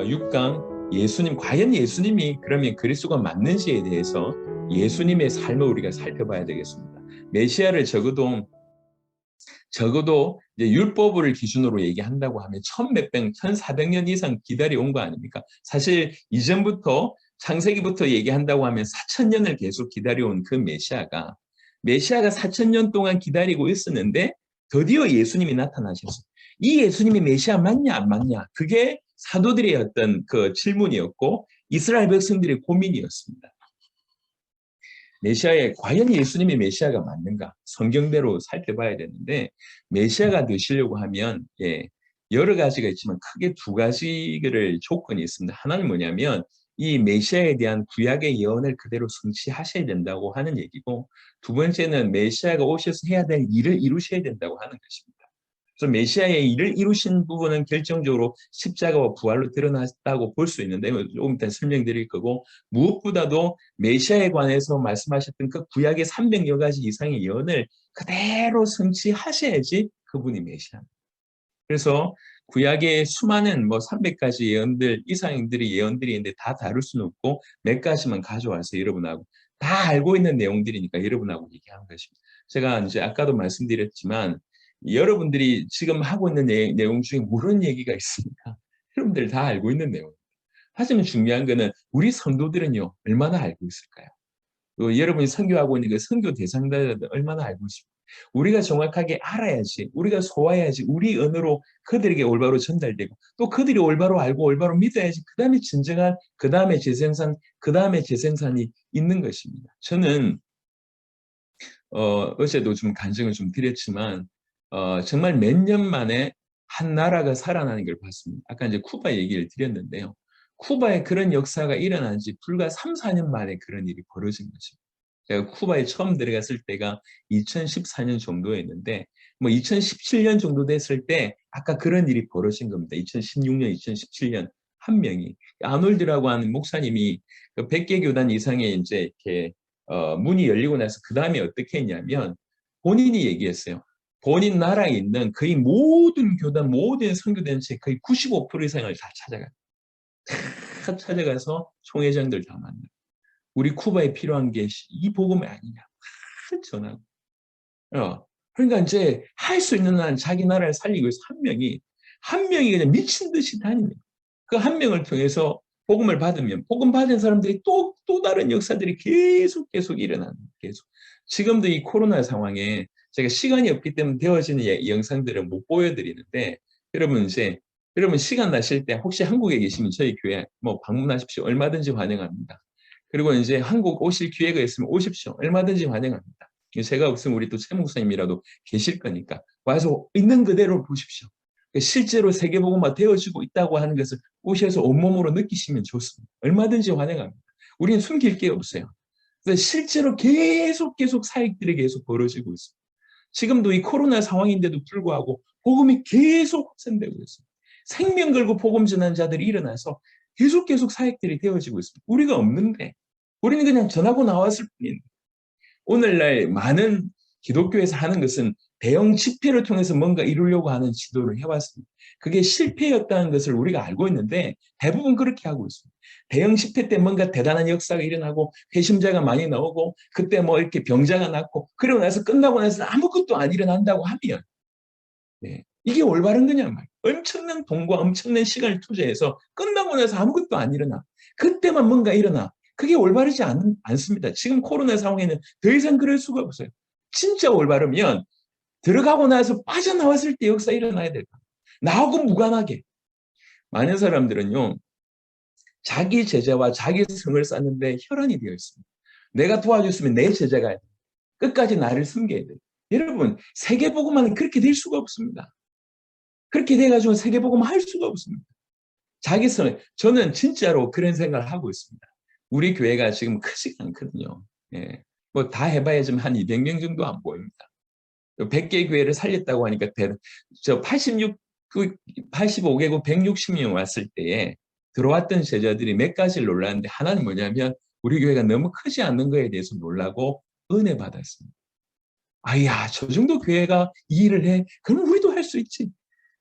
6강 예수님, 과연 예수님이 그러면 그리스도가 맞는지에 대해서 예수님의 삶을 우리가 살펴봐야 되겠습니다. 메시아를 적어도 이제 율법을 기준으로 얘기한다고 하면 천몇백, 1400년 이상 기다려온 거 아닙니까? 사실 이전부터 창세기부터 얘기한다고 하면 4000년을 계속 기다려온 그 메시아가 4000년 동안 기다리고 있었는데 드디어 예수님이 나타나셨어요. 이 예수님이 메시아 맞냐 안 맞냐? 그게 사도들의 어떤 그 질문이었고 이스라엘 백성들의 고민이었습니다. 과연 예수님이 메시아가 맞는가? 성경대로 살펴봐야 되는데, 메시아가 되시려고 하면, 여러 가지가 있지만 크게 두 가지를 조건이 있습니다. 하나는 뭐냐면, 이 메시아에 대한 구약의 예언을 그대로 성취하셔야 된다고 하는 얘기고, 두 번째는 메시아가 오셔서 해야 될 일을 이루셔야 된다고 하는 것입니다. 그래서 메시아의 일을 이루신 부분은 결정적으로 십자가와 부활로 드러났다고 볼 수 있는데 조금 이따 설명드릴 거고, 무엇보다도 메시아에 관해서 말씀하셨던 그 구약의 300여 가지 이상의 예언을 그대로 성취하셔야지 그분이 메시아입니다. 그래서 구약의 수많은 300가지 예언들 이상들의 예언들이 있는데 다 다룰 수는 없고 몇 가지만 가져와서 여러분하고 다 알고 있는 내용들이니까 여러분하고 얘기하는 것입니다. 제가 이제 아까도 말씀드렸지만 여러분들이 지금 하고 있는 내용 중에 모르는 얘기가 있습니까? 여러분들 다 알고 있는 내용. 하지만 중요한 거는 우리 성도들은요 얼마나 알고 있을까요? 여러분이 선교하고 있는 그 선교 대상자들 얼마나 알고 있습니까? 우리가 정확하게 알아야지, 우리가 소화해야지, 우리 언어로 그들에게 올바로 전달되고, 또 그들이 올바로 알고 올바로 믿어야지, 그 다음에 재생산이 있는 것입니다. 저는, 어제도 좀 간증을 좀 드렸지만, 정말 몇 년 만에 한 나라가 살아나는 걸 봤습니다. 아까 이제 쿠바 얘기를 드렸는데요. 쿠바에 그런 역사가 일어난 지 불과 3, 4년 만에 그런 일이 벌어진 것입니다. 제가 쿠바에 처음 들어갔을 때가 2014년 정도였는데, 2017년 정도 됐을 때 아까 그런 일이 벌어진 겁니다. 2016년, 2017년 한 명이 아놀드라고 하는 목사님이 그 100개 교단 이상의 이제 이렇게 문이 열리고 나서 그 다음에 어떻게 했냐면 본인이 얘기했어요. 본인 나라에 있는 거의 모든 교단, 모든 선교단체 거의 95% 이상을 다 찾아가서 총회장들 다 만나. 우리 쿠바에 필요한 게 이 복음이 아니냐. 전하고. 그러니까 이제 할 수 있는 한 자기 나라를 살리기 위해서 한 명이 그냥 미친 듯이 다닙니다. 그 한 명을 통해서 복음을 받으면 복음 받은 사람들이 또 다른 역사들이 계속 일어나는 계속. 지금도 이 코로나 상황에 제가 시간이 없기 때문에 되어지는 영상들을 못 보여드리는데 여러분 시간 나실 때 혹시 한국에 계시면 저희 교회 방문하십시오. 얼마든지 환영합니다. 그리고 이제 한국 오실 기회가 있으면 오십시오. 얼마든지 환영합니다. 제가 없으면 우리 또 최 목사님이라도 계실 거니까 와서 있는 그대로 보십시오. 실제로 세계복음화 되어지고 있다고 하는 것을 오셔서 온몸으로 느끼시면 좋습니다. 얼마든지 환영합니다. 우리는 숨길 게 없어요. 실제로 계속 사역들이 계속 벌어지고 있습니다. 지금도 이 코로나 상황인데도 불구하고 복음이 계속 확산되고 있습니다. 생명 걸고 복음 전하는 자들이 일어나서 계속 사역들이 되어지고 있습니다. 우리가 없는데 우리는 그냥 전하고 나왔을 뿐인데 오늘날 많은 기독교에서 하는 것은 대형 집회를 통해서 뭔가 이루려고 하는 시도를 해왔습니다. 그게 실패였다는 것을 우리가 알고 있는데 대부분 그렇게 하고 있습니다. 대형 집회 때 뭔가 대단한 역사가 일어나고 회심자가 많이 나오고 그때 이렇게 병자가 낫고 그러고 나서 끝나고 나서 아무것도 안 일어난다고 하면 이게 올바른 거냐 말이에요. 엄청난 돈과 엄청난 시간을 투자해서 끝나고 나서 아무것도 안 일어나. 그때만 뭔가 일어나. 그게 올바르지 않습니다. 지금 코로나 상황에는 더 이상 그럴 수가 없어요. 진짜 올바르면 들어가고 나서 빠져나왔을 때 역사 일어나야 될 거예요. 나하고 무관하게. 많은 사람들은요. 자기 제자와 자기 성을 쌓는데 혈안이 되어 있습니다. 내가 도와줬으면 내 제자가 끝까지 나를 섬겨야 돼요. 여러분 세계복음화는 그렇게 될 수가 없습니다. 그렇게 돼가지고 세계복음 할 수가 없습니다. 저는 진짜로 그런 생각을 하고 있습니다. 우리 교회가 지금 크지가 않거든요. 다 해봐야 좀 한 200명 정도 안 보입니다. 100개 교회를 살렸다고 하니까 85개국 160명 왔을 때에 들어왔던 제자들이 몇 가지를 놀랐는데 하나는 뭐냐면 우리 교회가 너무 크지 않는 거에 대해서 놀라고 은혜 받았습니다. 아야, 저 정도 교회가 이 일을 해? 그럼 우리도 할 수 있지.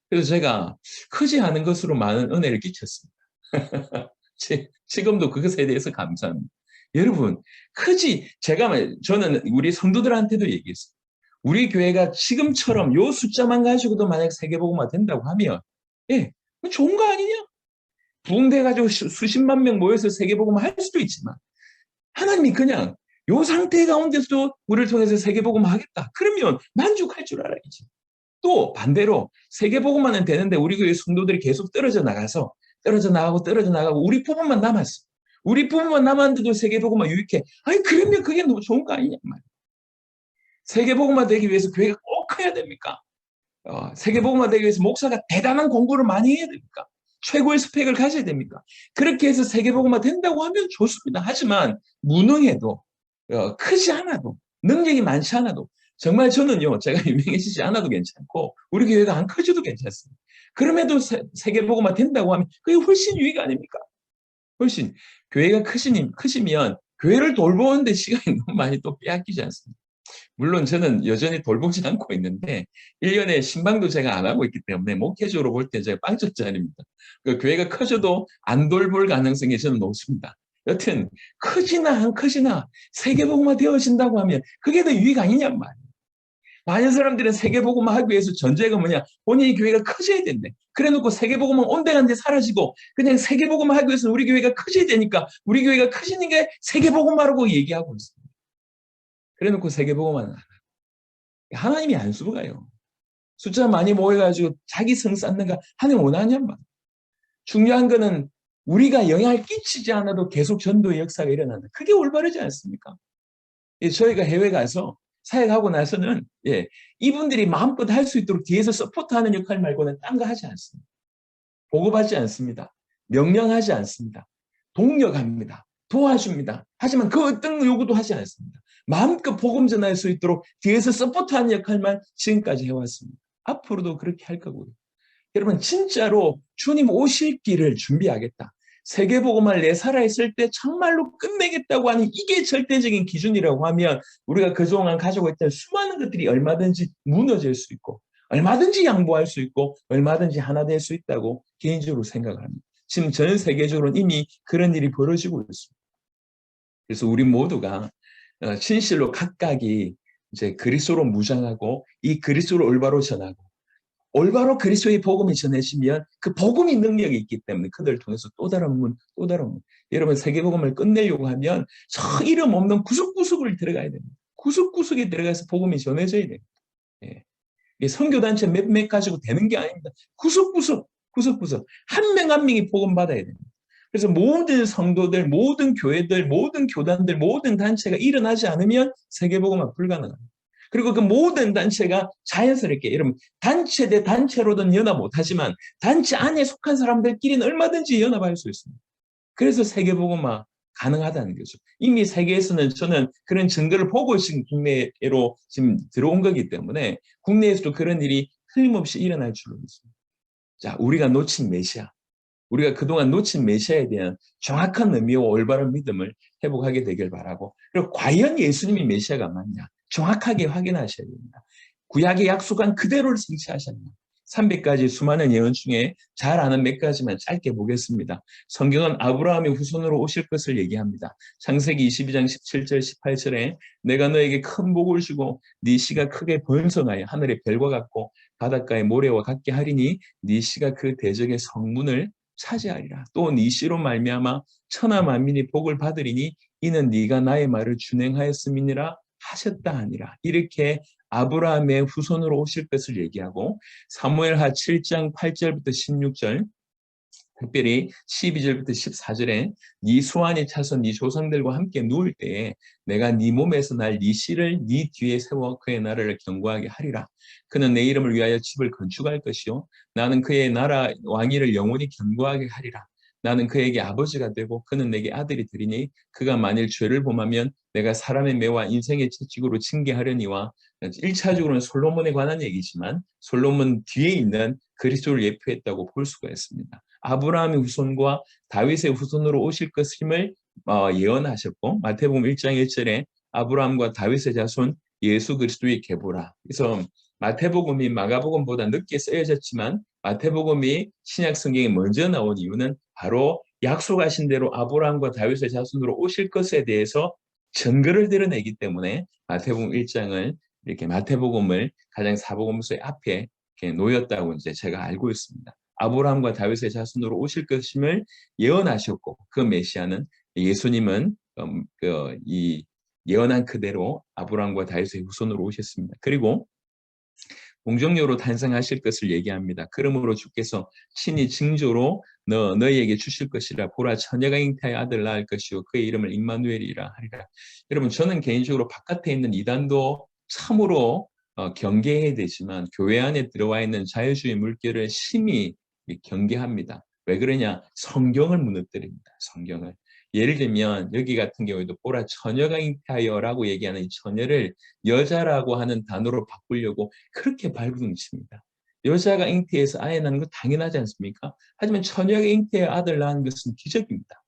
그래서 제가 크지 않은 것으로 많은 은혜를 끼쳤습니다. 지금도 그것에 대해서 감사합니다. 여러분, 저는 우리 성도들한테도 얘기했어요. 우리 교회가 지금처럼 요 숫자만 가지고도 만약 세계복음화 된다고 하면, 예, 좋은 거 아니냐? 부흥돼가지고 수십만 명 모여서 세계복음화 할 수도 있지만, 하나님이 그냥 요 상태 가운데서도 우리를 통해서 세계복음화 하겠다. 그러면 만족할 줄 알아야지. 또 반대로 세계복음화는 되는데 우리 교회 성도들이 계속 떨어져 나가고 우리 부분만 남았어. 우리 부분만 남았는데도 세계복음화 유익해. 아니 그러면 그게 너무 좋은 거 아니냐 말이야. 세계복음화 되기 위해서 교회가 꼭 커야 됩니까? 세계복음화 되기 위해서 목사가 대단한 공부를 많이 해야 됩니까? 최고의 스펙을 가져야 됩니까? 그렇게 해서 세계복음화 된다고 하면 좋습니다. 하지만 무능해도 크지 않아도 능력이 많지 않아도 정말 저는요 제가 유명해지지 않아도 괜찮고 우리 교회가 안 커져도 괜찮습니다. 그럼에도 세계복음화 된다고 하면 그게 훨씬 유익 아닙니까? 훨씬 교회가 크시면 교회를 돌보는데 시간이 너무 많이 또 빼앗기지 않습니다. 물론 저는 여전히 돌보지 않고 있는데 1년에 신방도 제가 안 하고 있기 때문에 목회적으로 볼 때 제가 빵점짜리입니다. 그 교회가 커져도 안 돌볼 가능성이 저는 높습니다. 여튼 크지나 안 크지나 세계복음화 되어진다고 하면 그게 더 유익 아니냔 말이에요. 많은 사람들은 세계복음화 하기 위해서 전제가 뭐냐? 본인이 교회가 커져야 된대. 그래놓고 세계복음은 온데간데 사라지고 그냥 세계복음화 하기 위해서 우리 교회가 커져야 되니까 우리 교회가 커지는 게 세계복음화라고 얘기하고 있습니다. 그래놓고 세계복음화는 하나님이 안 수가요. 숫자 많이 모여가지고 자기 성 쌓는 거 하나님 원하냔 말. 중요한 거는 우리가 영향을 끼치지 않아도 계속 전도의 역사가 일어난다. 그게 올바르지 않습니까? 저희가 해외 가서 사역하고 나서는 이분들이 마음껏 할 수 있도록 뒤에서 서포트하는 역할 말고는 딴 거 하지 않습니다. 보고받지 않습니다. 명령하지 않습니다. 동력합니다. 도와줍니다. 하지만 그 어떤 요구도 하지 않습니다. 마음껏 복음 전할 수 있도록 뒤에서 서포트하는 역할만 지금까지 해왔습니다. 앞으로도 그렇게 할 거고요. 여러분 진짜로 주님 오실 길을 준비하겠다. 세계복음을 내 살아있을 때 정말로 끝내겠다고 하는 이게 절대적인 기준이라고 하면 우리가 그동안 가지고 있던 수많은 것들이 얼마든지 무너질 수 있고 얼마든지 양보할 수 있고 얼마든지 하나 될 수 있다고 개인적으로 생각을 합니다. 지금 전 세계적으로는 이미 그런 일이 벌어지고 있습니다. 그래서 우리 모두가 진실로 각각이 이제 그리스도로 무장하고 이 그리스도를 올바로 전하고 올바로 그리스도의 복음이 전해지면 그 복음이 능력이 있기 때문에 그들을 통해서 또 다른 문. 여러분 세계복음을 끝내려고 하면 저 이름 없는 구석구석을 들어가야 됩니다. 구석구석에 들어가서 복음이 전해져야 됩니다. 선교단체 몇몇 가지고 되는 게 아닙니다. 구석구석 한 명 한 명이 복음 받아야 됩니다. 그래서 모든 성도들, 모든 교회들, 모든 교단들, 모든 단체가 일어나지 않으면 세계복음은 불가능합니다. 그리고 그 모든 단체가 자연스럽게 여러분 단체 대 단체로는 연합 못하지만 단체 안에 속한 사람들끼리는 얼마든지 연합할 수 있습니다. 그래서 세계복음화 가능하다는 거죠. 이미 세계에서는 저는 그런 증거를 보고 지금 국내로 지금 들어온 거기 때문에 국내에서도 그런 일이 틀림없이 일어날 줄로 믿습니다. 자, 우리가 놓친 메시아, 우리가 그동안 놓친 메시아에 대한 정확한 의미와 올바른 믿음을 회복하게 되길 바라고, 그리고 과연 예수님이 메시아가 맞냐 정확하게 확인하셔야 됩니다. 구약의 약속한 그대로를 성취하셨냐. 300가지 수많은 예언 중에 잘 아는 몇 가지만 짧게 보겠습니다. 성경은 아브라함의 후손으로 오실 것을 얘기합니다. 창세기 22장 17절 18절에 내가 너에게 큰 복을 주고 네 씨가 크게 번성하여 하늘의 별과 같고 바닷가의 모래와 같게 하리니 네 씨가 그 대적의 성문을 차지하리라. 또 네 씨로 말미암아 천하 만민이 복을 받으리니 이는 네가 나의 말을 준행하였음이니라 하셨다 하니라. 이렇게 아브라함의 후손으로 오실 것을 얘기하고 사무엘하 7장 8절부터 16절 특별히 12절부터 14절에 네 수완이 차서 네 조상들과 함께 누울 때에 내가 네 몸에서 날 네 씨를 네 뒤에 세워 그의 나라를 견고하게 하리라. 그는 내 이름을 위하여 집을 건축할 것이요 나는 그의 나라 왕위를 영원히 견고하게 하리라. 나는 그에게 아버지가 되고 그는 내게 아들이 되리니 그가 만일 죄를 범하면 내가 사람의 매와 인생의 채찍으로 징계하려니와 1차적으로는 솔로몬에 관한 얘기지만 솔로몬 뒤에 있는 그리스도를 예표했다고 볼 수가 있습니다. 아브라함의 후손과 다윗의 후손으로 오실 것임을 예언하셨고 마태복음 1장 1절에 아브라함과 다윗의 자손 예수 그리스도의 계보라. 그래서 마태복음이 마가복음보다 늦게 쓰여졌지만 마태복음이 신약 성경에 먼저 나온 이유는 바로 약속하신 대로 아브라함과 다윗의 자손으로 오실 것에 대해서 증거를 드러내기 때문에 마태복음 1장을 이렇게 마태복음을 가장 사복음서의 앞에 이렇게 놓였다고 이제 제가 알고 있습니다. 아브라함과 다윗의 자손으로 오실 것임을 예언하셨고 그 메시아는 예수님은 이 예언한 그대로 아브라함과 다윗의 후손으로 오셨습니다. 그리고 동정녀로 탄생하실 것을 얘기합니다. 그러므로 주께서 친히 징조로 너희에게 주실 것이라. 보라, 처녀가 잉태하여 아들 낳을 것이요 그의 이름을 임마누엘이라 하리라. 여러분, 저는 개인적으로 바깥에 있는 이단도 참으로 경계해야 되지만 교회 안에 들어와 있는 자유주의 물결을 심히 경계합니다. 왜 그러냐? 성경을 무너뜨립니다. 성경을. 예를 들면 여기 같은 경우에도 보라, 처녀가 잉태하여라고 얘기하는 이 처녀를 여자라고 하는 단어로 바꾸려고 그렇게 발버둥칩니다. 여자가 잉태해서 아이 낳는 거 당연하지 않습니까? 하지만 처녀가 잉태해 아들 낳은 것은 기적입니다.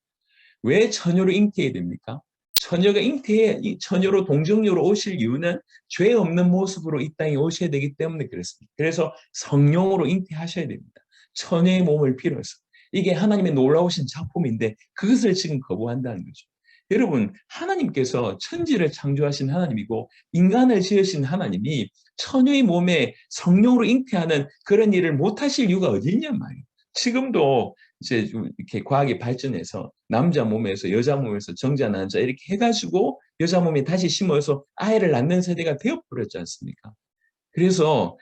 왜 처녀로 잉태해야 됩니까? 처녀가 잉태해 처녀로 동정녀로 오실 이유는 죄 없는 모습으로 이 땅에 오셔야 되기 때문에 그렇습니다. 그래서 성령으로 잉태하셔야 됩니다. 처녀의 몸을 빌어서. 이게 하나님의 놀라우신 작품인데 그것을 지금 거부한다는 거죠. 여러분, 하나님께서 천지를 창조하신 하나님이고 인간을 지으신 하나님이 처녀의 몸에 성령으로 잉태하는 그런 일을 못하실 이유가 어디 있냔 말이에요. 지금도 이제 좀 이렇게 과학이 발전해서 남자 몸에서 여자 몸에서 정자 난자 이렇게 해가지고 여자 몸에 다시 심어서 아이를 낳는 세대가 되어버렸지 않습니까? 그래서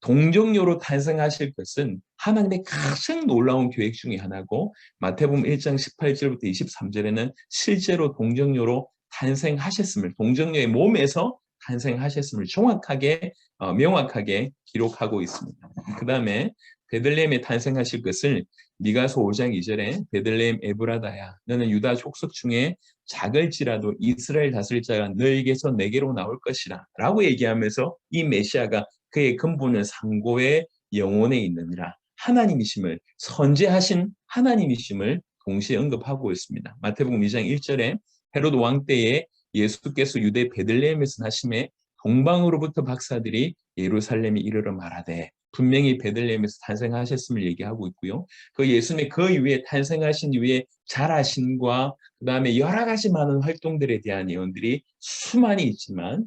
동정녀로 탄생하실 것은 하나님의 가장 놀라운 계획 중에 하나고 마태복음 1장 18절부터 23절에는 실제로 동정녀로 탄생하셨음을 동정녀의 몸에서 탄생하셨음을 정확하게 명확하게 기록하고 있습니다. 그 다음에 베들레헴에 탄생하실 것을 미가서 5장 2절에 베들레헴 에브라다야 너는 유다 족속 중에 작을지라도 이스라엘 다스릴 자가 너에게서 내게로 나올 것이라 라고 얘기하면서 이 메시아가 그의 근본은 상고의 영혼에 있느니라 하나님이심을 선지하신 하나님이심을 동시에 언급하고 있습니다. 마태복음 2장 1절에 헤롯 왕 때에 예수께서 유대 베들레헴에서 나심에 동방으로부터 박사들이 예루살렘에 이르러 말하되 분명히 베들레헴에서 탄생하셨음을 얘기하고 있고요. 그 예수님의 그 이후에 탄생하신 이후에 자라심과 그 다음에 여러 가지 많은 활동들에 대한 예언들이 수많이 있지만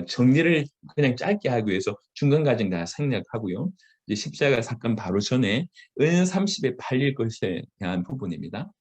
정리를 그냥 짧게 하기 위해서 중간 과정 다 생략하고요. 이제 십자가 사건 바로 전에 은 30에 팔릴 것에 대한 부분입니다.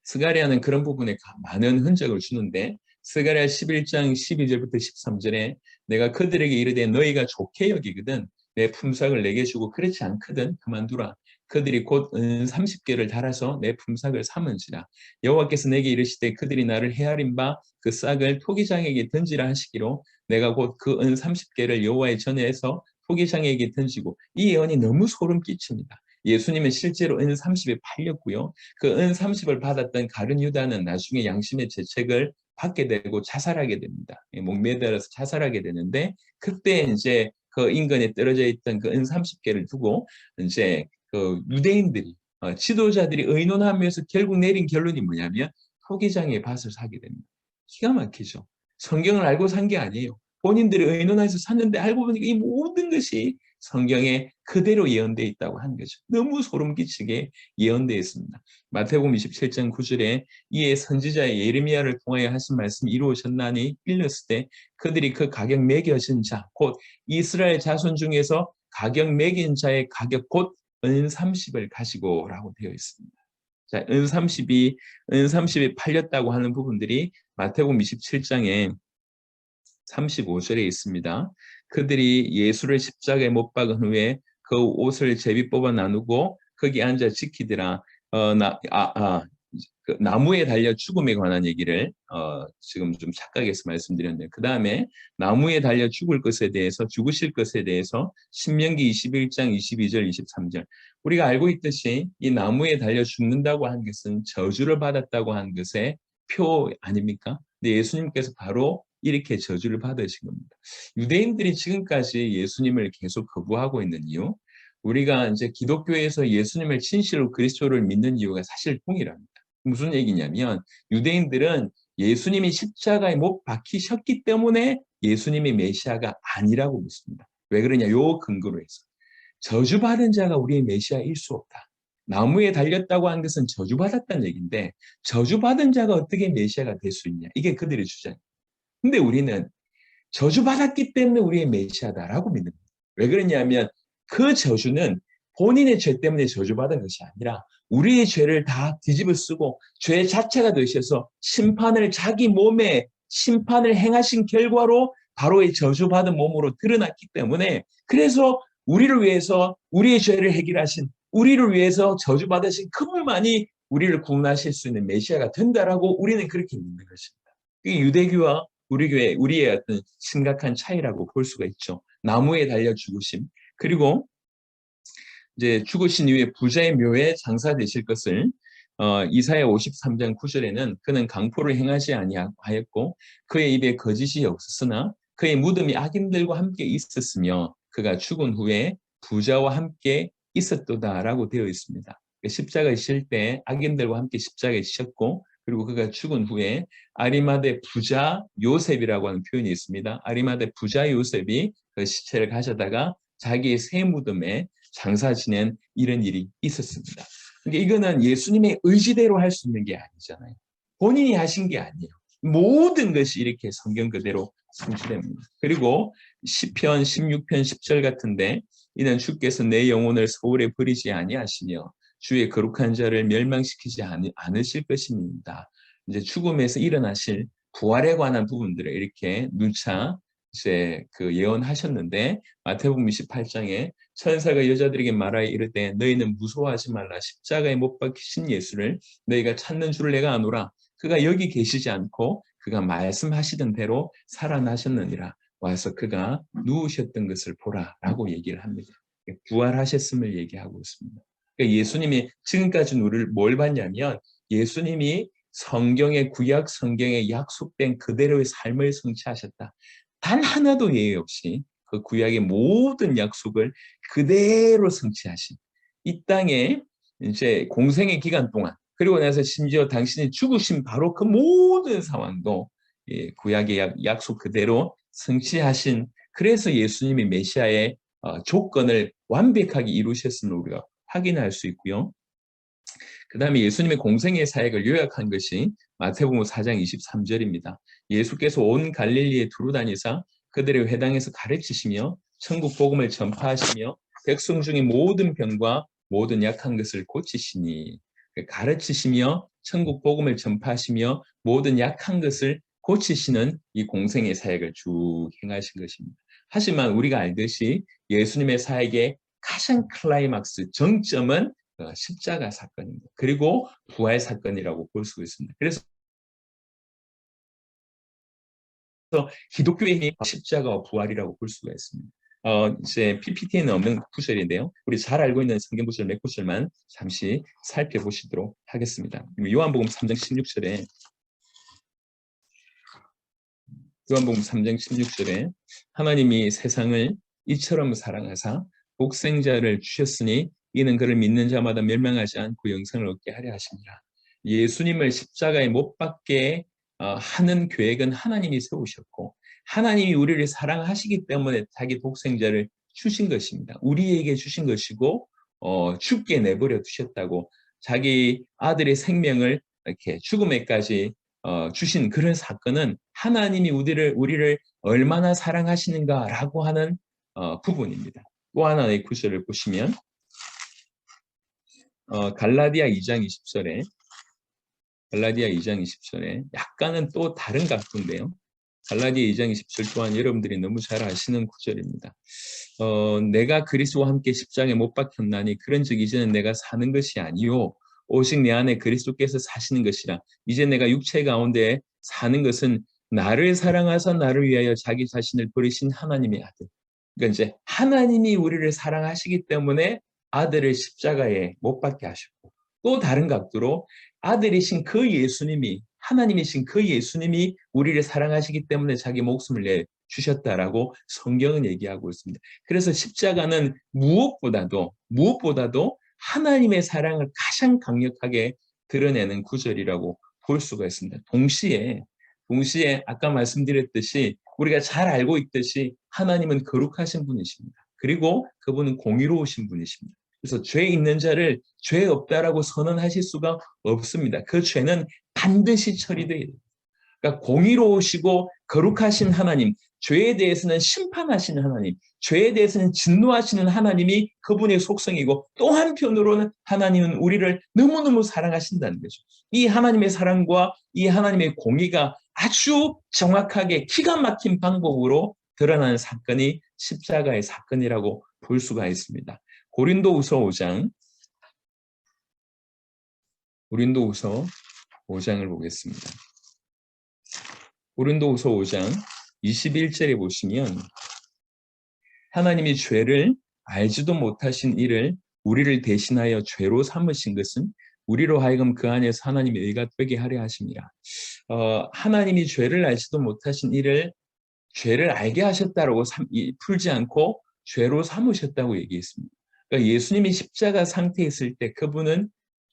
스가랴는 그런 부분에 많은 흔적을 주는데 스가랴 11장 12절부터 13절에 내가 그들에게 이르되 너희가 좋게 여기거든 내 품삯을 내게 주고 그렇지 않거든 그만두라. 그들이 곧 은 30개를 달아서 내 품삯을 삼은지라. 여호와께서 내게 이르시되 그들이 나를 헤아린 바 그 싹을 토기장에게 던지라 하시기로 내가 곧 그 은 30개를 여호와의 전에서 토기장에게 던지고 이 예언이 너무 소름 끼칩니다. 예수님은 실제로 은 30에 팔렸고요. 그 은 30을 받았던 가룟 유다는 나중에 양심의 죄책을 받게 되고 자살하게 됩니다. 목매달아서 자살하게 되는데 그때 이제 그 인근에 떨어져 있던 그 은 30개를 두고 이제 그 유대인들이 지도자들이 의논하면서 결국 내린 결론이 뭐냐면 토기장의 밭을 사게 됩니다. 기가 막히죠. 성경을 알고 산 게 아니에요. 본인들이 의논해서 샀는데 알고 보니까 이 모든 것이 성경에 그대로 예언되어 있다고 하는 거죠. 너무 소름 끼치게 예언되어 있습니다. 마태복음 27장 9절에 이에 선지자 예레미야를 통하여 하신 말씀이 이루어졌나니 일렀을 때 그들이 그 가격 매겨진 자, 곧 이스라엘 자손 중에서 가격 매긴 자의 가격 곧 은 30을 가지고 라고 되어 있습니다. 자, 은 30이 팔렸다고 하는 부분들이 마태복음 27장에 35절에 있습니다. 그들이 예수를 십자가에 못 박은 후에 그 옷을 제비 뽑아 나누고 거기 앉아 지키더라. 그 나무에 달려 죽음에 관한 얘기를 지금 좀 착각해서 말씀드렸는데 그 다음에 나무에 달려 죽을 것에 대해서 죽으실 것에 대해서 신명기 21장 22절 23절 우리가 알고 있듯이 이 나무에 달려 죽는다고 한 것은 저주를 받았다고 한 것의 표 아닙니까? 근데 예수님께서 바로 이렇게 저주를 받으신 겁니다. 유대인들이 지금까지 예수님을 계속 거부하고 있는 이유 우리가 이제 기독교에서 예수님을 진실로 그리스도를 믿는 이유가 사실 동일합니다. 무슨 얘기냐면 유대인들은 예수님이 십자가에 못 박히셨기 때문에 예수님이 메시아가 아니라고 믿습니다. 왜 그러냐? 요 근거로 해서 저주받은 자가 우리의 메시아일 수 없다. 나무에 달렸다고 한 것은 저주받았다는 얘기인데 저주받은 자가 어떻게 메시아가 될 수 있냐? 이게 그들의 주장이에요. 근데 우리는 저주받았기 때문에 우리의 메시아다라고 믿는 거예요. 왜 그러냐면 그 저주는 본인의 죄 때문에 저주받은 것이 아니라 우리의 죄를 다 뒤집어 쓰고 죄 자체가 되셔서 심판을 자기 몸에 심판을 행하신 결과로 바로 이 저주받은 몸으로 드러났기 때문에 그래서 우리를 위해서 우리의 죄를 해결하신 우리를 위해서 저주받으신 그분만이 우리를 구원하실 수 있는 메시아가 된다라고 우리는 그렇게 믿는 것입니다. 이 유대교와 우리 교회, 우리의 어떤 심각한 차이라고 볼 수가 있죠. 나무에 달려 죽으심. 그리고 이제 죽으신 이후에 부자의 묘에 장사되실 것을 이사야 53장 9절에는 그는 강포를 행하지 아니하였고 그의 입에 거짓이 없었으나 그의 무덤이 악인들과 함께 있었으며 그가 죽은 후에 부자와 함께 있었도다라고 되어 있습니다. 십자가에 실 때 악인들과 함께 십자가에 지셨고 그리고 그가 죽은 후에 아리마대 부자 요셉이라고 하는 표현이 있습니다. 아리마대 부자 요셉이 그 시체를 가져다가 자기의 새 무덤에 장사 지낸 이런 일이 있었습니다. 그러니까 이거는 예수님의 의지대로 할 수 있는 게 아니잖아요. 본인이 하신 게 아니에요. 모든 것이 이렇게 성경 그대로 성취됩니다. 그리고 시편 16편 10절 같은데 이는 주께서 내 영혼을 서울에 버리지 아니하시며 주의 거룩한 자를 멸망시키지 않으실 것입니다. 이제 죽음에서 일어나실 부활에 관한 부분들을 이렇게 누차 이제 그 예언하셨는데 마태복음 28장에 천사가 여자들에게 말하여 이르되 너희는 무서워하지 말라 십자가에 못 박히신 예수를 너희가 찾는 줄을 내가 아노라 그가 여기 계시지 않고 그가 말씀하시던 대로 살아나셨느니라 와서 그가 누우셨던 것을 보라라고 얘기를 합니다. 부활하셨음을 얘기하고 있습니다. 그러니까 예수님이 지금까지 우리를 뭘 봤냐면 예수님이 성경의 구약 성경에 약속된 그대로의 삶을 성취하셨다. 단 하나도 예외 없이 그 구약의 모든 약속을 그대로 성취하신 이 땅에 이제 공생의 기간 동안 그리고 나서 심지어 당신이 죽으신 바로 그 모든 상황도 구약의 약속 그대로 성취하신 그래서 예수님이 메시아의 조건을 완벽하게 이루셨음을 우리가 확인할 수 있고요. 그 다음에 예수님의 공생의 사역을 요약한 것이 마태복음 4장 23절입니다. 예수께서 온 갈릴리에 두루 다니사 그들의 회당에서 가르치시며 천국 복음을 전파하시며 백성 중에 모든 병과 모든 약한 것을 고치시니 가르치시며 천국 복음을 전파하시며 모든 약한 것을 고치시는 이 공생의 사역을 쭉 행하신 것입니다. 하지만 우리가 알듯이 예수님의 사역의 가장 클라이막스 정점은 십자가 사건입니다. 그리고 부활 사건이라고 볼 수 있습니다. 그래서 기독교의 십자가와 부활이라고 볼 수가 있습니다. 이제 PPT에는 없는 구절인데요. 우리 잘 알고 있는 성경 구절 몇 구절만 잠시 살펴보시도록 하겠습니다. 요한복음 3장 16절에 요한복음 3장 16절에 하나님이 세상을 이처럼 사랑하사 독생자를 주셨으니 이는 그를 믿는 자마다 멸망하지 않고 영생을 얻게 하려 하십니다. 예수님을 십자가에 못 박게 하는 계획은 하나님이 세우셨고 하나님이 우리를 사랑하시기 때문에 자기 독생자를 주신 것입니다. 우리에게 주신 것이고 죽게 내버려 두셨다고 자기 아들의 생명을 이렇게 죽음에까지 주신 그런 사건은 하나님이 우리를 얼마나 사랑하시는가라고 하는 부분입니다. 또 하나의 구절을 보시면 갈라디아 2장 20절에 갈라디아 2장 20절에 약간은 또 다른 각도인데요. 갈라디아 2장 20절 또한 여러분들이 너무 잘 아시는 구절입니다. 내가 그리스도와 함께 십자가에 못 박혔나니 그런즉 이제는 내가 사는 것이 아니요 오직 내 안에 그리스도께서 사시는 것이라. 이제 내가 육체 가운데 사는 것은 나를 사랑하사 나를 위하여 자기 자신을 버리신 하나님의 아들. 그러니까 이제 하나님이 우리를 사랑하시기 때문에 아들을 십자가에 못 박게 하셨고 또 다른 각도로 아들이신 그 예수님이 하나님이신 그 예수님이 우리를 사랑하시기 때문에 자기 목숨을 내 주셨다라고 성경은 얘기하고 있습니다. 그래서 십자가는 무엇보다도 하나님의 사랑을 가장 강력하게 드러내는 구절이라고 볼 수가 있습니다. 동시에 아까 말씀드렸듯이 우리가 잘 알고 있듯이 하나님은 거룩하신 분이십니다. 그리고 그분은 공의로우신 분이십니다. 그래서 죄 있는 자를 죄 없다라고 선언하실 수가 없습니다. 그 죄는 반드시 처리돼야 돼요. 그러니까 공의로우시고 거룩하신 하나님, 죄에 대해서는 심판하시는 하나님, 죄에 대해서는 진노하시는 하나님이 그분의 속성이고, 또 한편으로는 하나님은 우리를 너무너무 사랑하신다는 거죠. 이 하나님의 사랑과 이 하나님의 공의가 아주 정확하게 기가 막힌 방법으로 드러나는 사건이 십자가의 사건이라고 볼 수가 있습니다. 고린도후서 5장, 고린도후서 5장을 보겠습니다. 고린도후서 5장 21절에 보시면 하나님이 죄를 알지도 못하신 이를 우리를 대신하여 죄로 삼으신 것은 우리로 하여금 그 안에서 하나님의 의가 되게 하려 하십니다. 하나님이 죄를 알지도 못하신 이를 죄를 알게 하셨다라고 풀지 않고 죄로 삼으셨다고 얘기했습니다. 그러니까 예수님이 십자가 상태에 있을 때 그분은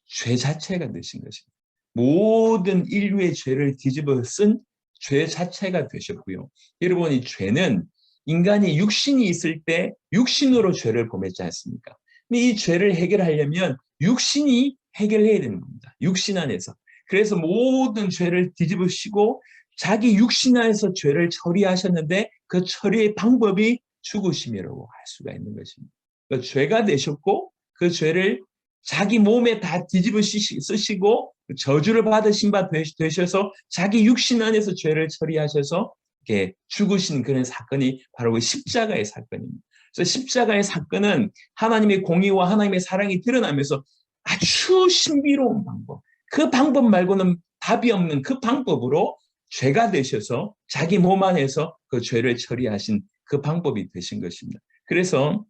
죄 자체가 되신 것입니다. 모든 인류의 죄를 뒤집어 쓴 죄 자체가 되셨고요. 여러분, 이 죄는 인간이 육신이 있을 때 육신으로 죄를 범했지 않습니까? 근데 이 죄를 해결하려면 육신이 해결해야 되는 겁니다. 육신 안에서. 그래서 모든 죄를 뒤집으시고 자기 육신 안에서 죄를 처리하셨는데 그 처리의 방법이 죽으심이라고 할 수가 있는 것입니다. 그러니까 죄가 되셨고 그 죄를 자기 몸에 다 뒤집어 쓰시고 저주를 받으신 바 되셔서 자기 육신 안에서 죄를 처리하셔서 이렇게 죽으신 그런 사건이 바로 그 십자가의 사건입니다. 그래서 십자가의 사건은 하나님의 공의와 하나님의 사랑이 드러나면서 아주 신비로운 방법, 그 방법 말고는 답이 없는 그 방법으로 죄가 되셔서 자기 몸 안에서 그 죄를 처리하신 그 방법이 되신 것입니다. 그래서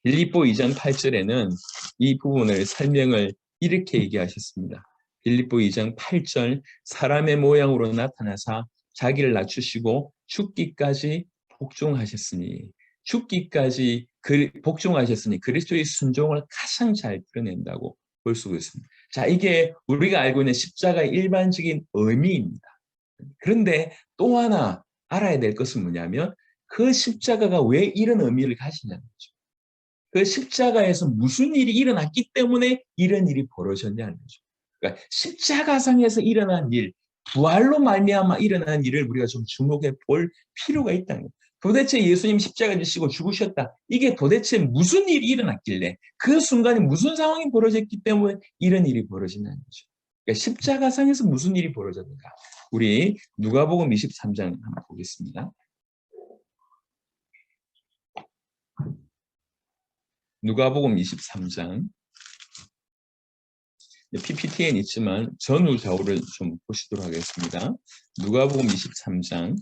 빌립보 2장 8절에는 이 부분을 설명을 이렇게 얘기하셨습니다. 빌립보 2장 8절, 사람의 모양으로 나타나사 자기를 낮추시고 죽기까지 복종하셨으니, 죽기까지 복종하셨으니 그리스도의 순종을 가장 잘 드러낸다고 볼 수가 있습니다. 자, 이게 우리가 알고 있는 십자가의 일반적인 의미입니다. 그런데 또 하나 알아야 될 것은 뭐냐면 그 십자가가 왜 이런 의미를 가지냐는 거죠. 그 십자가에서 무슨 일이 일어났기 때문에 이런 일이 벌어졌냐는 거죠. 그러니까 십자가상에서 일어난 일, 부활로 말미암아 일어난 일을 우리가 좀 주목해 볼 필요가 있다는 거예요. 도대체 예수님 십자가 지시고 죽으셨다. 이게 도대체 무슨 일이 일어났길래 그 순간에 무슨 상황이 벌어졌기 때문에 이런 일이 벌어지냐는 거죠. 그러니까 십자가상에서 무슨 일이 벌어졌는가. 우리 누가복음 23장 한번 보겠습니다. 누가복음 23장. PPT에는 있지만 전후 좌우를 좀 보시도록 하겠습니다. 누가복음 23장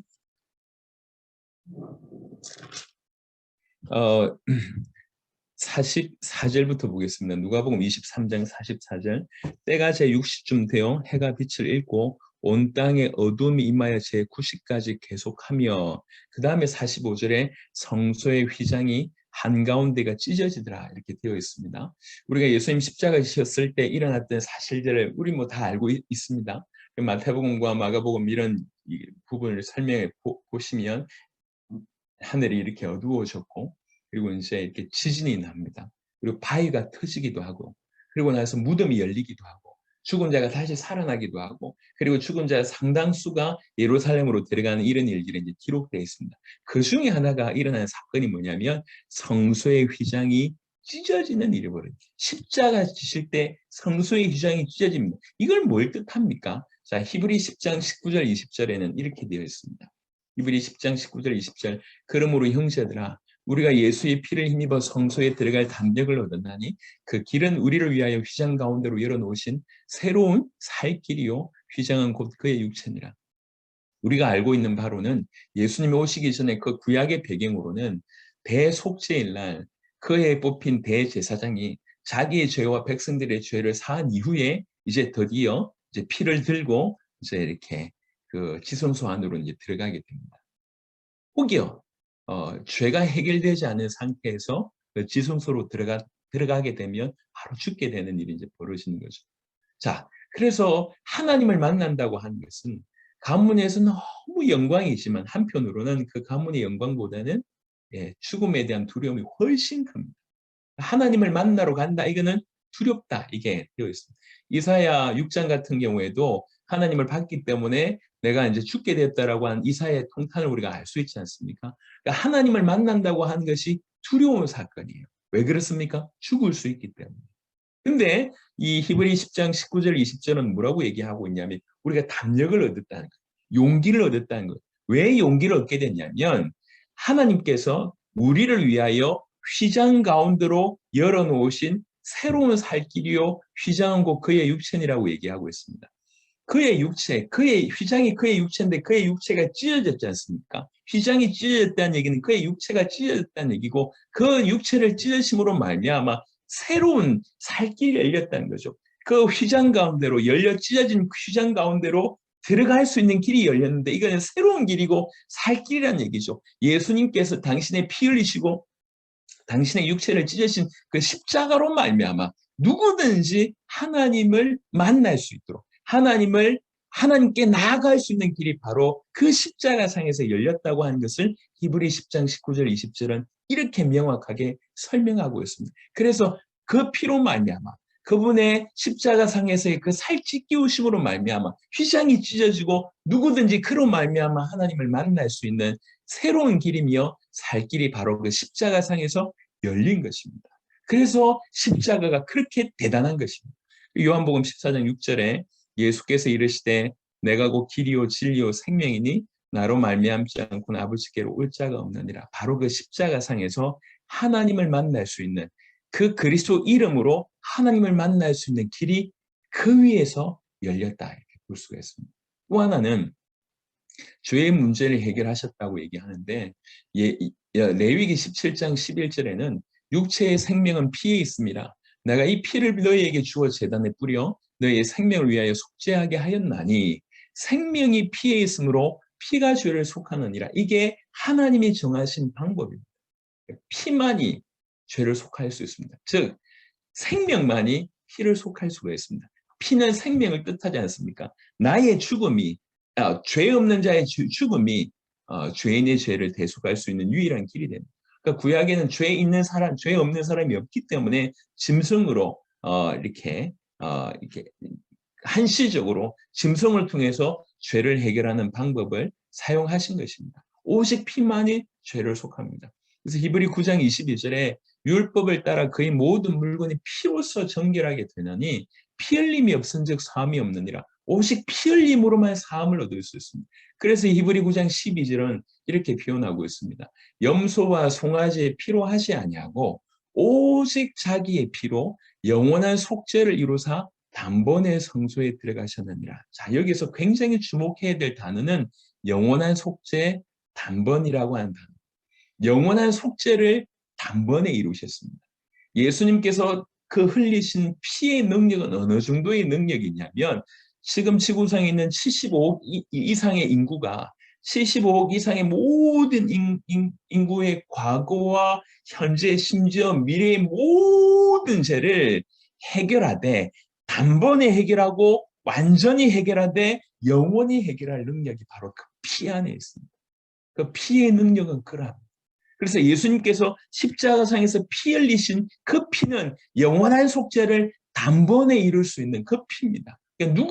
44절부터 보겠습니다. 누가복음 23장 44절. 때가 제60쯤 되어 해가 빛을 잃고 온 땅에 어둠이 임하여 제90까지 계속하며, 그 다음에 45절에 성소의 휘장이 한가운데가 찢어지더라 이렇게 되어 있습니다. 우리가 예수님 십자가 지셨을 때 일어났던 사실들을 우리 뭐 다 알고 있습니다. 마태복음과 마가복음 이런 부분을 설명해 보시면 하늘이 이렇게 어두워졌고, 그리고 이제 이렇게 지진이 납니다. 그리고 바위가 터지기도 하고, 그리고 나서 무덤이 열리기도 하고, 죽은 자가 다시 살아나기도 하고, 그리고 죽은 자 상당수가 예루살렘으로 들어가는 이런 일들이 이제 기록되어 있습니다. 그 중에 하나가 일어난 사건이 뭐냐면 성소의 휘장이 찢어지는 일이 벌어져요. 십자가 지실 때 성소의 휘장이 찢어집니다. 이걸 뭘 뜻합니까? 자, 히브리 10장 19절 20절에는 이렇게 되어 있습니다. 히브리 10장 19절 20절. 그러므로 형제들아, 우리가 예수의 피를 힘입어 성소에 들어갈 담력을 얻었나니 그 길은 우리를 위하여 휘장 가운데로 열어놓으신 새로운 살 길이요 휘장은 곧 그의 육체니라. 우리가 알고 있는 바로는 예수님이 오시기 전에 그 구약의 배경으로는 대속죄일 날 그에 뽑힌 대제사장이 자기의 죄와 백성들의 죄를 사한 이후에 이제 드디어 이제 피를 들고 이제 이렇게 그 지성소 안으로 이제 들어가게 됩니다. 혹여 죄가 해결되지 않은 상태에서 그 지성소로 들어가게 되면 바로 죽게 되는 일이 이제 벌어지는 거죠. 자, 그래서 하나님을 만난다고 하는 것은 가문에서 너무 영광이지만 한편으로는 그 가문의 영광보다는 죽음에 대한 두려움이 훨씬 큽니다. 하나님을 만나러 간다. 이거는 두렵다. 이게 되어 있습니다. 이사야 6장 같은 경우에도 하나님을 봤기 때문에 내가 이제 죽게 되었다라고 하는 이사야의 통탄을 우리가 알 수 있지 않습니까? 그러니까 하나님을 만난다고 하는 것이 두려운 사건이에요. 왜 그렇습니까? 죽을 수 있기 때문에. 근데 이 히브리 10장 19절 20절은 뭐라고 얘기하고 있냐면 우리가 담력을 얻었다는 거예요. 용기를 얻었다는 거예요. 왜 용기를 얻게 됐냐면 하나님께서 우리를 위하여 휘장 가운데로 열어놓으신 새로운 살 길이요 휘장은 곧 그의 육체니라고 얘기하고 있습니다. 그의 육체, 그의 휘장이 그의 육체인데 그의 육체가 찢어졌지 않습니까? 휘장이 찢어졌다는 얘기는 그의 육체가 찢어졌다는 얘기고 그 육체를 찢으심으로 말미암아 새로운 살길이 열렸다는 거죠. 그 휘장 가운데로 열려 찢어진 휘장 가운데로 들어갈 수 있는 길이 열렸는데 이거는 새로운 길이고 살길이라는 얘기죠. 예수님께서 당신의 피 흘리시고 당신의 육체를 찢으신 그 십자가로 말미암아 누구든지 하나님을 만날 수 있도록 하나님께 나아갈 수 있는 길이 바로 그 십자가상에서 열렸다고 하는 것을 히브리 10장 19절 20절은 이렇게 명확하게 설명하고 있습니다. 그래서 그 피로 말미암아 그분의 십자가상에서의 그 살찢기우심으로 말미암아 휘장이 찢어지고 누구든지 그로 말미암아 하나님을 만날 수 있는 새로운 길이며 살 길이 바로 그 십자가상에서 열린 것입니다. 그래서 십자가가 그렇게 대단한 것입니다. 요한복음 14장 6절에 예수께서 이르시되 내가 곧 길이요 진리요 생명이니 나로 말미암지 않고는 아버지께로 올 자가 없느니라. 바로 그 십자가상에서 하나님을 만날 수 있는 그 그리스도 이름으로 하나님을 만날 수 있는 길이 그 위에서 열렸다 이렇게 볼 수가 있습니다. 또 하나는 죄의 문제를 해결하셨다고 얘기하는데 레위기 17장 11절에는 육체의 생명은 피에 있습니다. 내가 이 피를 너희에게 주어 제단에 뿌려 너희의 생명을 위하여 속죄하게 하였나니 생명이 피에 있으므로 피가 죄를 속하느니라. 이게 하나님이 정하신 방법입니다. 피만이 죄를 속할 수 있습니다. 즉 생명만이 피를 속할 수가 있습니다. 피는 생명을 뜻하지 않습니까? 나의 죽음이 죄 없는 자의 죽음이 죄인의 죄를 대속할 수 있는 유일한 길이 됩니다. 그러니까 구약에는 죄 있는 사람, 죄 없는 사람이 없기 때문에 짐승으로 이렇게 한시적으로 짐승을 통해서 죄를 해결하는 방법을 사용하신 것입니다. 오직 피만이 죄를 속합니다. 그래서 히브리 9장 22절에 율법을 따라 그의 모든 물건이 피로써 정결하게 되나니 피 흘림이 없은즉 사함이 없느니라. 오직 피 흘림으로만 사함을 얻을 수 있습니다. 그래서 히브리 9장 12절은 이렇게 표현하고 있습니다. 염소와 송아지의 피로 하지 아니하고 오직 자기의 피로 영원한 속죄를 이루사 단번에 성소에 들어가셨느니라. 자, 여기서 굉장히 주목해야 될 단어는 영원한 속죄 단번이라고 하는 단어. 영원한 속죄를 단번에 이루셨습니다. 예수님께서 그 흘리신 피의 능력은 어느 정도의 능력이냐면 지금 지구상에 있는 75억 이상의 인구가 75억 이상의 모든 인구의 과거와 현재 심지어 미래의 모든 죄를 해결하되 단번에 해결하고 완전히 해결하되 영원히 해결할 능력이 바로 그 피 안에 있습니다. 그 피의 능력은 그러합니다. 그래서 예수님께서 십자가상에서 피 흘리신 그 피는 영원한 속죄를 단번에 이룰 수 있는 그 피입니다. 그러니까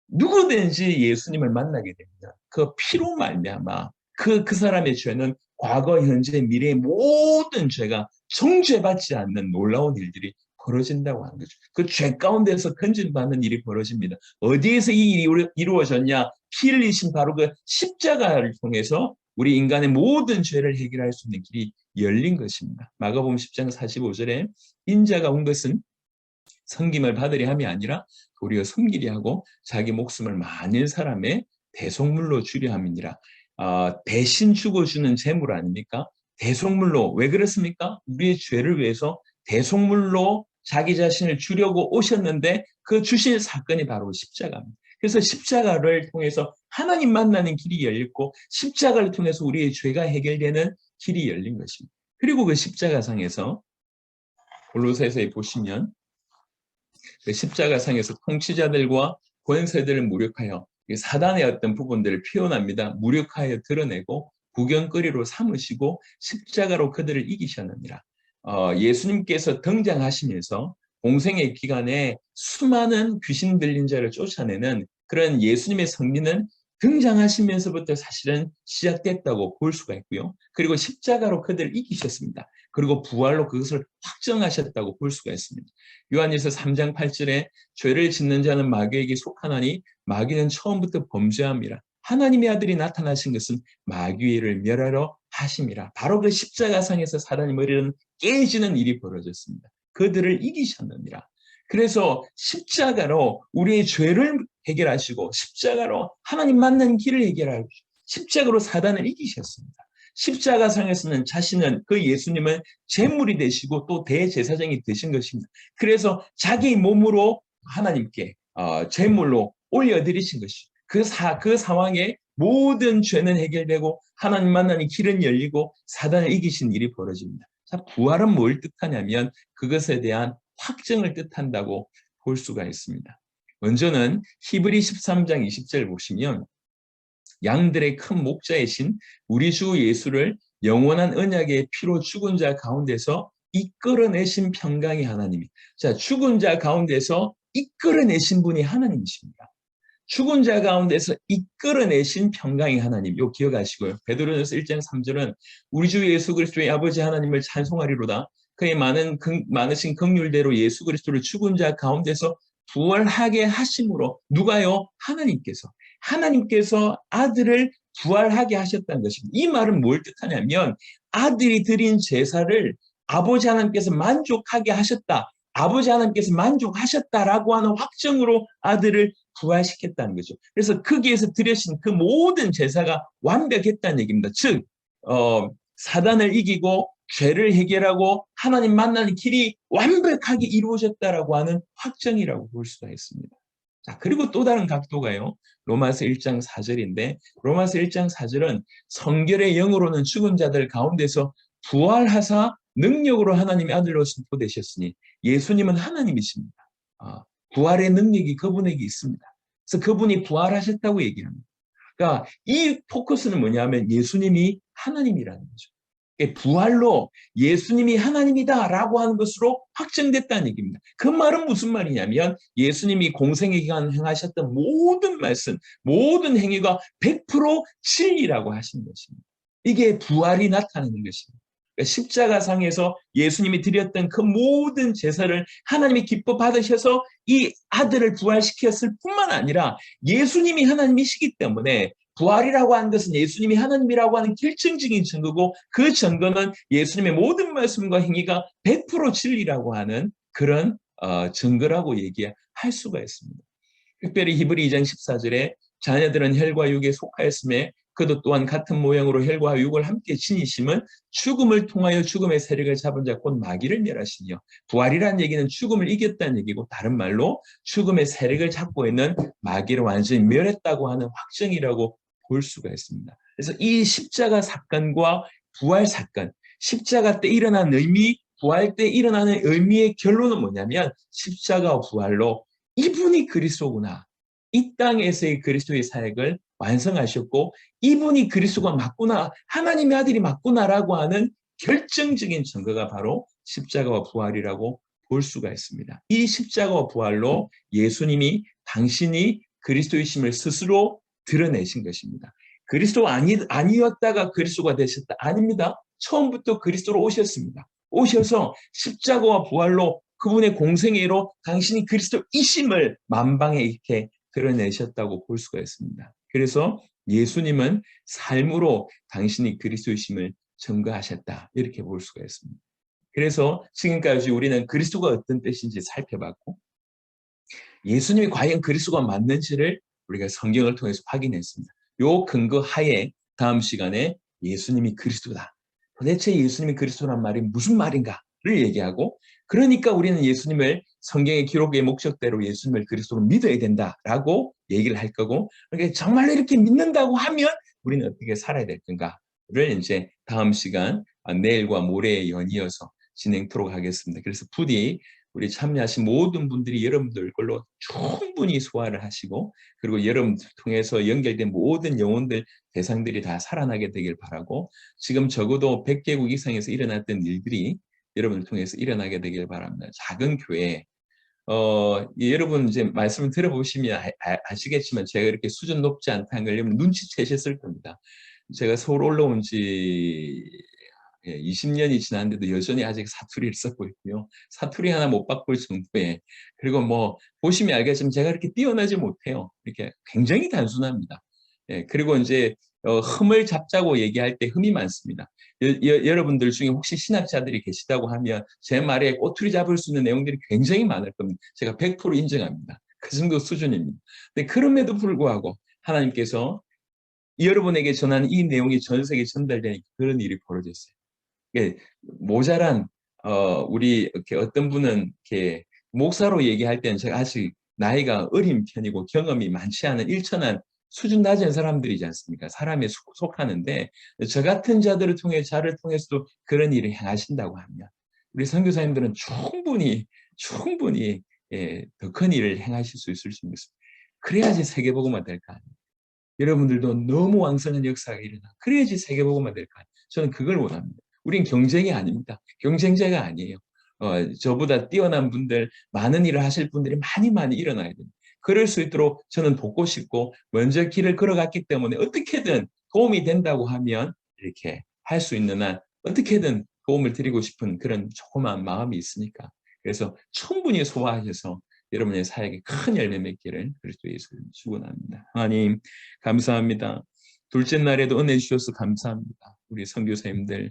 누구든지 예수님을 만나게 됩니다. 그 피로 말미암아 그 사람의 죄는 과거, 현재, 미래의 모든 죄가 정죄받지 않는 놀라운 일들이 벌어진다고 하는 거죠. 그 죄 가운데서 건진받는 일이 벌어집니다. 어디에서 이 일이 이루어졌냐? 피 흘리신 바로 그 십자가를 통해서 우리 인간의 모든 죄를 해결할 수 있는 길이 열린 것입니다. 마가복음 10장 45절에 인자가 온 것은 섬김을 받으려 함이 아니라 도리어 섬기려 하고 자기 목숨을 많은 사람의 대속물로 주려 함이니라. 대신 죽어주는 제물 아닙니까? 대속물로. 왜 그렇습니까? 우리의 죄를 위해서 대속물로 자기 자신을 주려고 오셨는데 그 주신 사건이 바로 십자가입니다. 그래서 십자가를 통해서 하나님 만나는 길이 열렸고 십자가를 통해서 우리의 죄가 해결되는 길이 열린 것입니다. 그리고 그 십자가상에서 골로새서에 보시면 그 십자가상에서 통치자들과 권세들을 무력하여 사단의 어떤 부분들을 표현합니다. 무력하여 드러내고 구경거리로 삼으시고 십자가로 그들을 이기셨느니라. 예수님께서 등장하시면서 공생의 기간에 수많은 귀신 들린 자를 쫓아내는 그런 예수님의 승리는 등장하시면서부터 사실은 시작됐다고 볼 수가 있고요. 그리고 십자가로 그들을 이기셨습니다. 그리고 부활로 그것을 확정하셨다고 볼 수가 있습니다. 요한일서 3장 8절에 죄를 짓는 자는 마귀에게 속하나니 마귀는 처음부터 범죄함이라. 하나님의 아들이 나타나신 것은 마귀를 멸하러 하심이라. 바로 그 십자가상에서 사단의 머리는 깨지는 일이 벌어졌습니다. 그들을 이기셨느니라. 그래서 십자가로 우리의 죄를 해결하시고 십자가로 하나님 만난 길을 해결하고 십자가로 사단을 이기셨습니다. 십자가상에서는 자신은 그 예수님은 제물이 되시고 또 대제사장이 되신 것입니다. 그래서 자기 몸으로 하나님께 제물로 올려드리신 것이죠. 그 상황에 모든 죄는 해결되고 하나님 만나는 길은 열리고 사단을 이기신 일이 벌어집니다. 자, 부활은 뭘 뜻하냐면 그것에 대한 확증을 뜻한다고 볼 수가 있습니다. 먼저는 히브리 13장 20절 보시면 양들의 큰 목자이신 우리 주 예수를 영원한 언약의 피로 죽은 자 가운데서 이끌어내신 평강의 하나님이. 자, 죽은 자 가운데서 이끌어내신 분이 하나님이십니다. 죽은 자 가운데서 이끌어내신 평강의 하나님, 요 기억하시고요. 베드로전서 1장 3절은 우리 주 예수 그리스도의 아버지 하나님을 찬송하리로다. 그의 많으신 긍휼대로 예수 그리스도를 죽은 자 가운데서 부활하게 하심으로 누가요? 하나님께서 아들을 부활하게 하셨다는 것입니다. 이 말은 뭘 뜻하냐면 아들이 드린 제사를 아버지 하나님께서 만족하게 하셨다. 아버지 하나님께서 만족하셨다라고 하는 확정으로 아들을 부활시켰다는 거죠. 그래서 거기에서 드려진 그 모든 제사가 완벽했다는 얘기입니다. 즉 사단을 이기고 죄를 해결하고 하나님 만나는 길이 완벽하게 이루어졌다라고 하는 확정이라고 볼 수가 있습니다. 자, 그리고 또 다른 각도가요. 로마서 1장 4절인데 로마서 1장 4절은 성결의 영으로는 죽은 자들 가운데서 부활하사 능력으로 하나님의 아들로 선포되셨으니 예수님은 하나님이십니다. 부활의 능력이 그분에게 있습니다. 그래서 그분이 부활하셨다고 얘기합니다. 그러니까 이 포커스는 뭐냐면 예수님이 하나님이라는 거죠. 부활로 예수님이 하나님이다라고 하는 것으로 확정됐다는 얘기입니다. 그 말은 무슨 말이냐면 예수님이 공생의 기간 행하셨던 모든 말씀, 모든 행위가 100% 진리라고 하시는 것입니다. 이게 부활이 나타나는 것입니다. 십자가상에서 예수님이 드렸던 그 모든 제사를 하나님이 기뻐 받으셔서 이 아들을 부활시켰을 뿐만 아니라 예수님이 하나님이시기 때문에 부활이라고 하는 것은 예수님이 하나님이라고 하는 결정적인 증거고 그 증거는 예수님의 모든 말씀과 행위가 100% 진리라고 하는 그런 증거라고 얘기할 수가 있습니다. 특별히 히브리 2장 14절에 자녀들은 혈과 육에 속하였음에 그도 또한 같은 모양으로 혈과 육을 함께 지니심은 죽음을 통하여 죽음의 세력을 잡은 자 곧 마귀를 멸하시니요. 부활이라는 얘기는 죽음을 이겼다는 얘기고 다른 말로 죽음의 세력을 잡고 있는 마귀를 완전히 멸했다고 하는 확정이라고 볼 수가 있습니다. 그래서 이 십자가 사건과 부활 사건, 십자가 때 일어난 의미, 부활 때 일어나는 의미의 결론은 뭐냐면 십자가와 부활로 이분이 그리스도구나. 이 땅에서의 그리스도의 사역을 완성하셨고 이분이 그리스도가 맞구나. 하나님의 아들이 맞구나라고 하는 결정적인 증거가 바로 십자가와 부활이라고 볼 수가 있습니다. 이 십자가와 부활로 예수님이 당신이 그리스도이심을 스스로 드러내신 것입니다. 그리스도 아니었다가 그리스도가 되셨다. 아닙니다. 처음부터 그리스도로 오셨습니다. 오셔서 십자가와 부활로 그분의 공생애로 당신이 그리스도이심을 만방에 이렇게 드러내셨다고 볼 수가 있습니다. 그래서 예수님은 삶으로 당신이 그리스도이심을 증거하셨다. 이렇게 볼 수가 있습니다. 그래서 지금까지 우리는 그리스도가 어떤 뜻인지 살펴봤고 예수님이 과연 그리스도가 맞는지를 우리가 성경을 통해서 확인했습니다. 요 근거 하에 다음 시간에 예수님이 그리스도다. 도대체 예수님이 그리스도란 말이 무슨 말인가를 얘기하고 그러니까 우리는 예수님을 성경의 기록의 목적대로 예수님을 그리스도로 믿어야 된다라고 얘기를 할 거고 그러니까 정말로 이렇게 믿는다고 하면 우리는 어떻게 살아야 될 건가를 이제 다음 시간 내일과 모레에 연이어서 진행토록 하겠습니다. 그래서 부디 우리 참여하신 모든 분들이 여러분들 걸로 충분히 소화를 하시고 그리고 여러분들 통해서 연결된 모든 영혼들 대상들이 다 살아나게 되길 바라고 지금 적어도 100개국 이상에서 일어났던 일들이 여러분을 통해서 일어나게 되길 바랍니다. 작은 교회, 여러분 이제 말씀을 들어보시면 아시겠지만 제가 이렇게 수준 높지 않다는 걸 여러분 눈치채셨을 겁니다. 제가 서울 올라온 지 20년이 지났는데도 여전히 아직 사투리를 쓰고 있고요. 사투리 하나 못 바꿀 정도에, 그리고 뭐 보시면 알겠지만 제가 이렇게 뛰어나지 못해요. 이렇게 굉장히 단순합니다. 예, 그리고 이제 흠을 잡자고 얘기할 때 흠이 많습니다. 여러분들 중에 혹시 신학자들이 계시다고 하면 제 말에 꼬투리 잡을 수 있는 내용들이 굉장히 많을 겁니다. 제가 100% 인정합니다. 그 정도 수준입니다. 근데 그럼에도 불구하고 하나님께서 여러분에게 전하는 이 내용이 전 세계에 전달되니까 그런 일이 벌어졌어요. 예, 모자란 우리 이렇게 어떤 분은 이렇게 목사로 얘기할 때는 제가 아직 나이가 어린 편이고 경험이 많지 않은 일천한 수준 낮은 사람들이지 않습니까? 사람에 속하는데 저 같은 자들을 통해 자를 통해서도 그런 일을 행하신다고 하면 우리 선교사님들은 충분히 더 큰 일을 행하실 수 있을 수 있습니다. 그래야지 세계복음화 될 거 아니에요. 여러분들도 너무 왕성한 역사가 일어나. 그래야지 세계복음화 될 거 아니에요. 저는 그걸 원합니다. 우린 경쟁이 아닙니다. 경쟁자가 아니에요. 저보다 뛰어난 분들, 많은 일을 하실 분들이 많이 일어나야 됩니다. 그럴 수 있도록 저는 돕고 싶고 먼저 길을 걸어갔기 때문에 어떻게든 도움이 된다고 하면 이렇게 할 수 있는 한 어떻게든 도움을 드리고 싶은 그런 조그마한 마음이 있으니까. 그래서 충분히 소화하셔서 여러분의 사역에 큰 열매 맺기를 그리스도 예수를 축원합니다. 하나님 감사합니다. 둘째 날에도 은혜 주셔서 감사합니다. 우리 선교사님들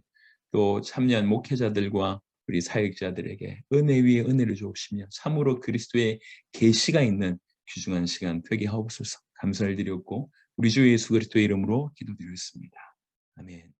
또 참여한 목회자들과 우리 사역자들에게 은혜 위에 은혜를 주옵시며 참으로 그리스도의 계시가 있는 귀중한 시간 되게 하옵소서. 감사를 드렸고 우리 주 예수 그리스도의 이름으로 기도드렸습니다. 아멘.